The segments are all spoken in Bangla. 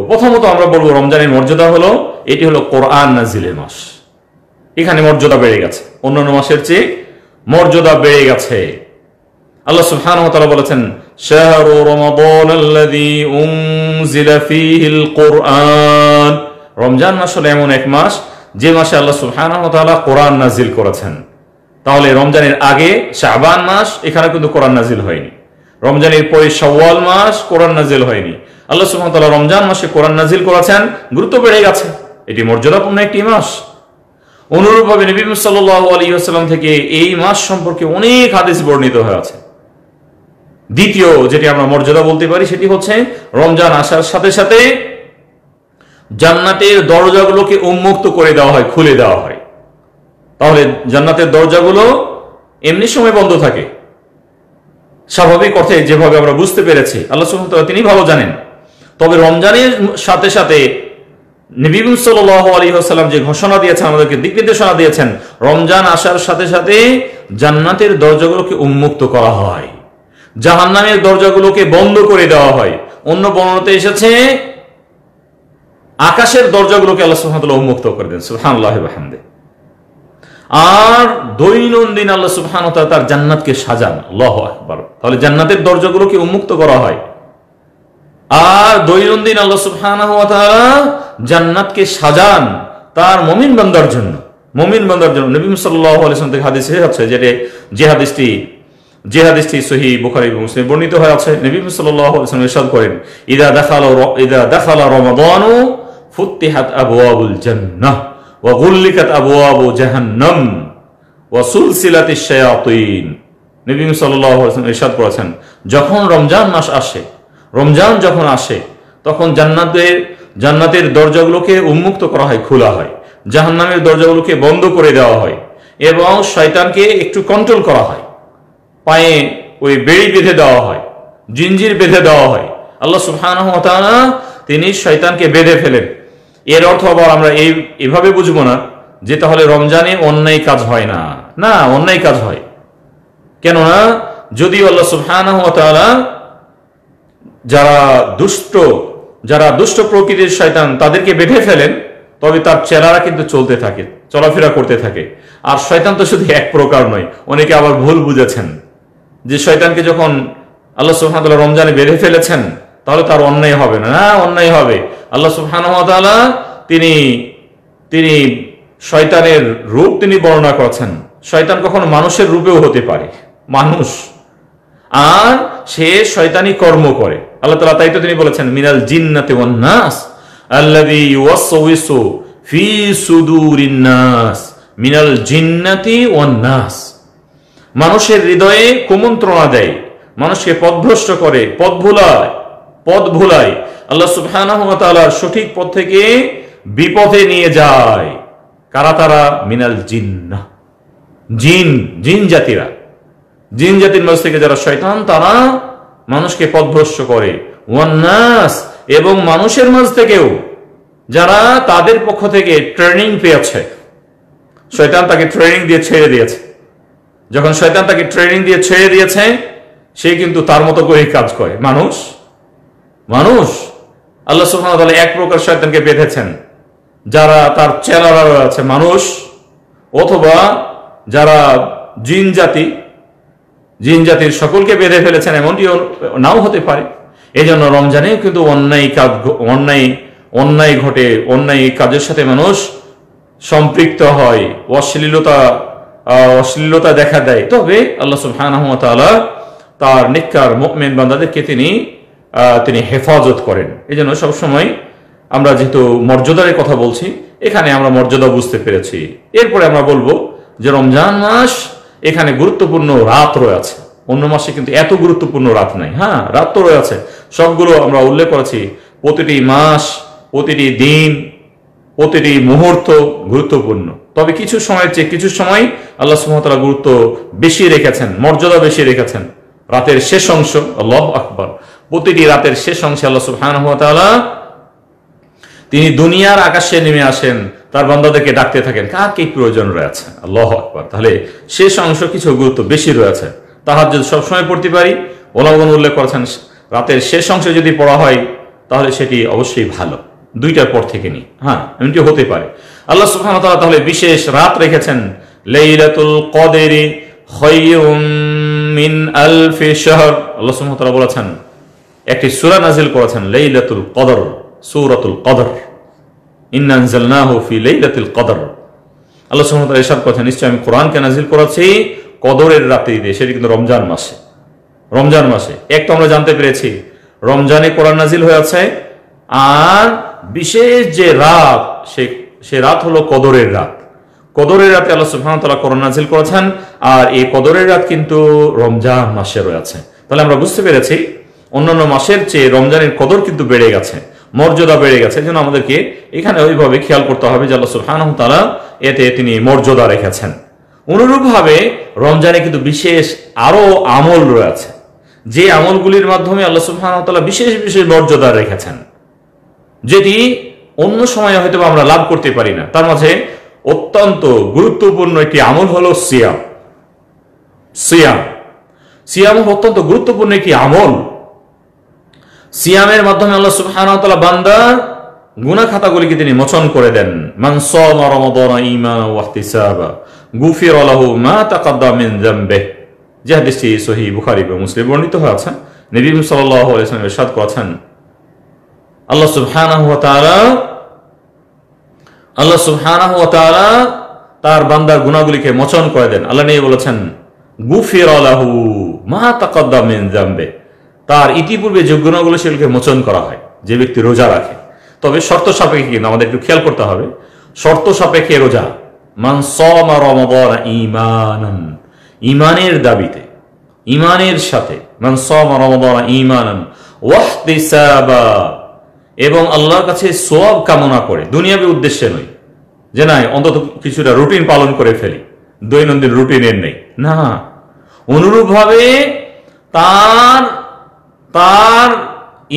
প্রথমত আমরা বলবো রমজানের মর্যাদা হলো এটি হলো কোরআন নাজিলের মাস। এখানে মর্যাদা বেড়ে গেছে, অন্যান্য মাসের চেয়ে মর্যাদা বেড়ে গেছে। আল্লাহ সুবহানাহু ওয়া তাআলা বলেছেন, শাহরু রমাদানাল্লাযী উনজিলা ফীহিল কুরআন। রমজান মাস হলো এমন এক মাস যে মাসে আল্লাহ সুবহানাহু ওয়া তাআলা কোরআন নাজিল করেছেন। তাহলে রমজানের আগে শাবান মাস, এখানে কিন্তু কোরআন নাজিল হয়নি। রমজানের পরে শাওয়াল মাস, কোরআন নাজিল হয়নি। আল্লাহ সুবহানাহু ওয়া তাআলা রমজান মাসে কোরআন নাজিল করেছেন, গুরুত্ব বেড়ে গেছে, এটি মর্যাদাপূর্ণ একটি মাস। অনুরূপভাবে নবী সাল্লাল্লাহু আলাইহি ওয়াসাল্লাম থেকে এই মাস সম্পর্কে অনেক হাদিস বর্ণিত হয়েছে। দ্বিতীয় যেটি আমরা মর্যাদা বলতে পারি সেটি হচ্ছে রমজান আসার সাথে সাথে জান্নাতের দরজাগুলোকে উন্মুক্ত করে দেওয়া হয়, খুলে দেওয়া হয়। তাহলে জান্নাতের দরজাগুলো এমনি সময় বন্ধ থাকে, স্বাভাবিক অর্থে যেভাবে আমরা বুঝতে পেরেছি আল্লাহ সুবহানাহু ওয়া তাআলা তিনি ভালো জানেন। তবে রমজানের সাথে সাথে নবী সাল্লাল্লাহু আলাইহি ওয়াসাল্লাম যে ঘোষণা দিয়েছেন, আমাদেরকে দিক নির্দেশনা দিয়েছেন, রমজান আসার সাথে সাথে জান্নাতের দরজাগুলোকে উন্মুক্ত করা হয়, জাহান্নামের দরজাগুলোকে বন্ধ করে দেওয়া হয়। অন্য বর্ণনাতে এসেছে আকাশের দরজাগুলোকে আল্লাহ সুবহানাহু ওয়া তাআলা উন্মুক্ত করে দেন, সুবহানাল্লাহি ওয়া বিহামদিহি। আর দৈনন্দিন আল্লাহ সুবহানাহু ওয়া তাআলা তার জান্নাতকে সাজান, আল্লাহু আকবার। তাহলে জান্নাতের দরজাগুলোকে উন্মুক্ত করা হয়, আর দৈনন্দিন আল্লাহ সুবহানাহু ওয়া তাআলা জান্নাতকে সাজান তার মুমিন বান্দার জন্য, মুমিন বান্দার জন্য। নবী সাল্লাল্লাহু আলাইহি ওয়াসাল্লাম থেকে হাদিসে আছে, যে হাদিসটি সহিহ বুখারী এবং মুসলিমে বর্ণিত হয়ে আছে। নবী সাল্লাল্লাহু আলাইহি ওয়াসাল্লাম ইরশাদ করেন, ইযা দাখালা রমাদানু ফুতিহাত আবওয়াবুল জান্নাহ ওয়া গুল্লিকাত আবওয়াবু জাহান্নাম ওয়া সুলসিলাতিশ শায়াতিন। নবী সাল্লাল্লাহু আলাইহি ওয়াসাল্লাম ইরশাদ করেছেন, যখন রমজান মাস আসে, রমজান যখন আসে, তখন জান্নাতের দরজাগুলোকে উন্মুক্ত করা হয়, খোলা হয়, জাহান্নামের দরজাগুলোকে বন্ধ করে দেওয়া হয় এবং শয়তানকে একটু কন্ট্রোল করা হয়, পায়ে ওই বেড়ি বেঁধে দেওয়া হয়, জিঞ্জির বেঁধে দেওয়া হয়। আল্লাহ সুবহানাহু ওয়া তাআলা তিনি শয়তানকে বেঁধে ফেলেন। এর অর্থ আবার আমরা এভাবে বুঝবো না যে তাহলে রমজানে অন্যায় কাজ হয় না, না, অন্যায় কাজ হয়। কেননা যদিও আল্লাহ সুবহানাহু ওয়া তাআলা যারা দুষ্ট প্রকৃতির শয়তান তাদেরকে বেঁধে ফেলেন, তবে তার চেলারা কিন্তু চলতে থাকে, চলাফেরা করতে থাকে। আর শয়তান তো শুধু এক প্রকার নয়, অনেকে আবার ভুল বুঝেছেন যে শয়তানকে যখন আল্লাহ সুবহানাহু ওয়া তাআলা রমজানে বেঁধে ফেলেছেন তাহলে তার অন্যায় হবে না, না, অন্যায় হবে। আল্লাহ সুবহানাহু ওয়া তাআলা তিনি শয়তানের রূপ তিনি বর্ণনা করেছেন। শয়তান কখনো মানুষের রূপেও হতে পারে, মানুষ, আর সে শয়তানি কর্ম করে। আল্লাহ তাআলা তাই তো তিনি বলেছেন, মিনাল জিন্নাতি ওয়ান নাস আল্লাযী ইউওয়াসওয়িসু ফি সুদুরিন নাস, মিনাল জিন্নাতি ওয়ান নাস। মানুষের হৃদয়ে কুমন্ত্রণা দেয়, মানুষকে পথভ্রষ্ট করে, পথ ভুলায়, আল্লাহ সুবহানাহু ওয়া তাআলার সঠিক পথ থেকে বিপথে নিয়ে যায়। কারা তারা? মিনাল জিন্নাহ, জিন জাতিরা, জিন জাতির মাঝ থেকে যারা শয়তান, তারা মানুষকে পথভ্রষ্ট করে। ওয়ান নাস, এবং মানুষের মাঝ থেকেও যারা তাদের পক্ষ থেকে ট্রেনিং পেয়েছে, শয়তান তাকে ট্রেনিং দিয়ে ছেড়ে দিয়েছে। যখন শয়তান তাকে ট্রেনিং দিয়ে ছেড়ে দিয়েছে, সে কিন্তু তার মতো করে কাজ করে। মানুষ আল্লাহ সুবহানাহু ওয়া তাআলা এক প্রকার শয়তানকে বেঁধেছেন, যারা তার চেলারা রয়েছে মানুষ, অথবা যারা জিন জাতির সকলকে বেঁধে ফেলেছেন, এমনটিও নাও হতে পারে। এই জন্য রমজানেও কিন্তু অন্যায় ঘটে, অন্যায় কাজের সাথে মানুষ সম্পৃক্ত হয়, অশ্লীলতা দেখা দেয়। তবে আল্লাহ সুবহানাহু ওয়া তাআলা তার নেককার মুমিন বান্দাদেরকে তিনি হেফাজত করেন। এই জন্য সবসময় আমরা যেহেতু মর্যাদার কথা বলছি, এখানে আমরা মর্যাদা বুঝতে পেরেছি। এরপরে আমরা বলবো যে রমজান মাস, এখানে গুরুত্বপূর্ণ রাত রয়েছে। অন্য মাসে কিন্তু এত গুরুত্বপূর্ণ রাত নাই। হ্যাঁ, রাত তো রয়েছে, সবগুলো আমরা উল্লেখ করেছি। প্রতিটি মাস, প্রতিটি দিন, প্রতিটি মুহূর্ত গুরুত্বপূর্ণ। তবে কিছু সময়ের চেয়ে কিছু সময় আল্লাহ সুবহানাহু ওয়া তাআলা গুরুত্ব বেশি রেখেছেন, মর্যাদা বেশি রেখেছেন। রাতের শেষ অংশ, আল্লাহু আকবার, প্রতিটি রাতের শেষ অংশে আল্লাহ সুবহানাহু ওয়া তাআলা তিনি দুনিয়ার আকাশে নেমে আসেন, তার বান্দাদেরকে ডাকতে থাকেন, কার কি প্রয়োজন রয়েছে। আল্লাহু আকবার। তাহলে শেষ অংশ কিছু গুরুত্ব বেশি রয়েছে। তাহাজ্জুদ সবসময় পড়তে পারি, ওলামাগণ উল্লেখ করেছেন রাতের শেষ অংশে যদি পড়া হয় তাহলে সেটি অবশ্যই ভালো, দুইটার পর থেকে নি। হ্যাঁ, এমনটি হতে পারে। আল্লাহ সুবহানাহু ওয়া তাআলা তাহলে বিশেষ রাত রেখেছেন, লাইলাতুল কদরি খায়রুম মিন আলফি শাহর। আল্লাহ সুবহানাহু ওয়া তাআলা বলেছেন, একটি সূরা নাযিল করেছেন লাইলাতুল কদর, সূরাতুল কদর, ইন্না আনজালনাহু ফি লাইলাতুল কদর। আল্লাহ সুবহানাহু ওয়া তাআলা ইরশাদ করেছেন, নিশ্চয় আমি কোরআনকে নাযিল করেছি কদরের রাতে, সেটি কিন্তু রমজান মাসে। রমজান মাসে এক তো আমরা জানতে পেরেছি রমজানে কোরআন নাযিল হয়েছে, আর বিশেষ যে রাত সে রাত হলো কদরের রাত। কদরের রাতে আল্লাহ সুবহানাহু ওয়া তাআলা কোরআন নাযিল করেছেন, আর এই কদরের রাত কিন্তু রমজান মাসে রয়েছে। তাহলে আমরা বুঝতে পেরেছি অন্যান্য মাসের চেয়ে রমজানের কদর কিন্তু বেড়ে গেছে, মর্যাদা বেড়ে গেছে। এই জন্য আমাদেরকে এখানে ওইভাবে খেয়াল করতে হবে যে আল্লাহ সুবহানাহু ওয়া তাআলা এতে তিনি মর্যাদা রেখেছেন। অনুরূপভাবে রমজানে কিন্তু বিশেষ আরো আমল রয়েছে, যে আমলগুলির মাধ্যমে আল্লাহ সুবহানাহু ওয়া তাআলা বিশেষ বিশেষ মর্যাদা রেখেছেন, যেটি অন্য সময়ে হয়তো আমরা লাভ করতে পারি না। তার মাঝে অত্যন্ত গুরুত্বপূর্ণ একটি আমল হলো সিয়াম। সিয়াম অত্যন্ত গুরুত্বপূর্ণ একটি আমল। সিয়ামের মাধ্যমে আল্লাহ সুবহানাহু ওয়া তাআলা বান্দার গুনাহ খাতাগুলিকে তিনি মোচন করে দেন। মান সামা রমাদান ঈমানান ওয়া ইহতিসাবা গুফিরা লাহু মা তাকাদ্দামা মিন যামবিহি। যে হাদিসটি সহিহ বুখারী এবং মুসলিম বর্ণিত হয়েছে, নবী সাল্লাল্লাহু আলাইহি ওয়াসাল্লাম ইরশাদ করেছেন, আল্লাহ সুবহানাহু ওয়া তাআলা তার বান্দার গুনাহগুলিকে মোচন করে দেন। আল্লাহ নবী বলেছেন, গুফিরা লাহু মা তাকাদ্দামা মিন যামবিহি, তার ইতিপূর্বে যে গুনাহগুলো সেগুলোকে মোচন করা হয় যে ব্যক্তি রোজা রাখে। তবে শর্ত সাপেক্ষে কিন্তু আমাদের একটু খেয়াল করতে হবে, শর্ত সাপেক্ষে রোজা। মান সামা রমাদান ঈমানান, ঈমানের দাবিতে, ঈমানের সাথে, মান সামা রমাদান ঈমানান ওয়া ইহতিসাবা, এবং আল্লাহর কাছে সওয়াব কামনা করে, দুনিয়াবী উদ্দেশ্যে নয়, যে নাই অন্তত কিছুটা রুটিন পালন করে ফেলি, দৈনন্দিন রুটিনের নেই না। অনুরূপভাবে তার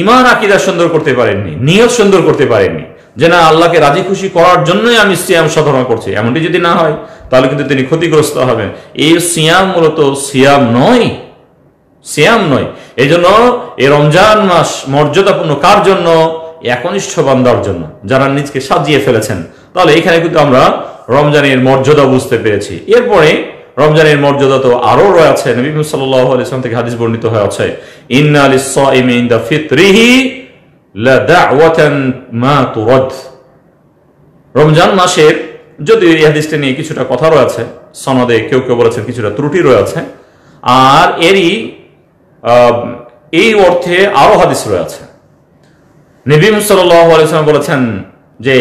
ঈমান আকীদা সুন্দর করতে পারেননি, নিয়ত সুন্দর করতে পারেননি, যে না আল্লাহকে রাজি খুশি করার জন্যই আমি সিয়াম সাধনা করছি। এমনটি যদি না হয় তাহলে কিন্তু তিনি ক্ষতিগ্রস্ত হবেন। এই সিয়াম মূলত সিয়াম নয়। এই জন্য এই রমজান মাস মর্যাদাপূর্ণ কার জন্য? একনিষ্ঠ বান্দার জন্য, যারা নিজকে সাজিয়ে ফেলেছেন। তাহলে এখানে কিন্তু আমরা রমজানের মর্যাদা বুঝতে পেরেছি। এরপরে রমজানের মর্যাদা তো আরো রয়েছে। নবী সাল্লাল্লাহু আলাইহি ওয়াসাল্লাম থেকে হাদিস বর্ণিত হয়েছে, ইন্না লিস-সাইমি ইনদা ফিতরিহি লা দা'ওয়াতান মা তুরাদ। রমজান মাসের, যদিও এই হাদিসটা নিয়ে কিছুটা কথা রয়েছে, সনদে কেউ কেউ বলেছেন কিছুটা ত্রুটি রয়েছে, আর এই অর্থে আরো হাদিস রয়েছে। নবী সাল্লাল্লাহু আলাইহি ওয়াসাল্লাম বলেছেন যে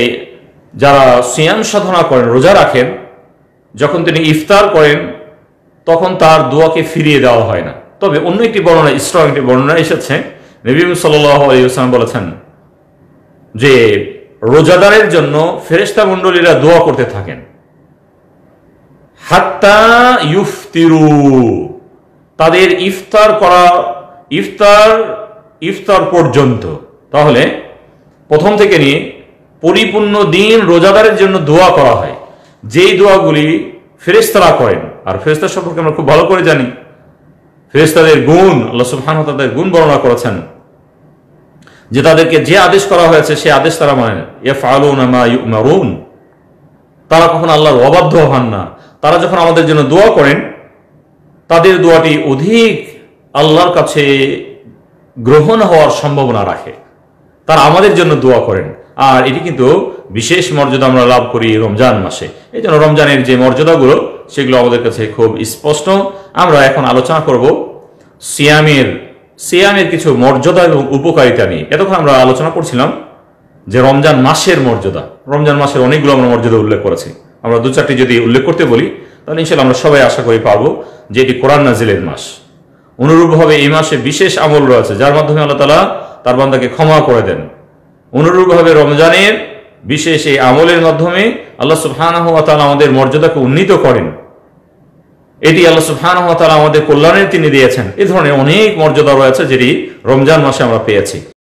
যারা সিয়াম সাধনা করেন, রোজা রাখেন, যখন তিনি ইফতার করেন তখন তার দোয়াকে ফিরিয়ে দেওয়া হয় না। তবে অন্য একটি বর্ণনা, স্ট্রং একটি বর্ণনা এসেছে, নবী সাল্লাল্লাহু আলাইহি ওয়াসাল্লাম বলেছেন যে রোজাদারের জন্য ফেরেশতা মণ্ডলীরা দোয়া করতে থাকেন হাত্তা ইফতিরু, তাদের ইফতার পর্যন্ত। তাহলে প্রথম থেকে নিয়ে পরিপূর্ণ দিন রোজাদারের জন্য দোয়া করা হয়, যেই দোয়াগুলি ফেরেশতারা করেন। আর ফেরেশতা সম্পর্কে আমরা খুব ভালো করে জানি, ফেরেশতাদের গুণ, আল্লাহ সুবহানাহু ওয়া তাআলা গুণ বর্ণনা করেছেন যে তাদেরকে যে আদেশ করা হয়েছে সে আদেশ তারা মানেন। ইয়াফআলুনা মা ইউমারুন, তারা কখনো আল্লাহর অবাধ্য হন না। তারা যখন আমাদের জন্য দোয়া করেন, তাদের দোয়াটি অধিক আল্লাহর কাছে গ্রহণ হওয়ার সম্ভাবনা রাখে। তারা আমাদের জন্য দোয়া করেন, আর এটি কিন্তু বিশেষ মর্যাদা আমরা লাভ করি রমজান মাসে। এই জন্য রমজানের যে মর্যাদাগুলো সেগুলো আমাদের কাছে খুব স্পষ্ট। আমরা এখন আলোচনা করব সিয়ামের কিছু মর্যাদা এবং উপকারিতা নিয়ে। এতক্ষণ আমরা আলোচনা করছিলাম যে রমজান মাসের মর্যাদা। রমজান মাসের অনেকগুলো আমরা মর্যাদা উল্লেখ করেছি। আমরা দু চারটি যদি উল্লেখ করতে বলি তাহলে ইনশাআল্লাহ আমরা সবাই আশা করি পারবো যে এটি কোরআন নাজিলের মাস। অনুরূপভাবে এই মাসে বিশেষ আমল রয়েছে যার মাধ্যমে আল্লাহ তাআলা তার বান্দাকে ক্ষমা করে দেন। অনুরূপভাবে রমজানের বিশেষ এই আমলের মাধ্যমে আল্লাহ সুবহানাহু ওয়া তাআলা আমাদের মর্যাদাকে উন্নীত করেন। এটি আল্লাহ সুবহানাহু ওয়া তাআলা আমাদের কল্যাণের তিনি দিয়েছেন। এই ধরনের অনেক মর্যাদা রয়েছে যেটি রমজান মাসে আমরা পেয়েছি।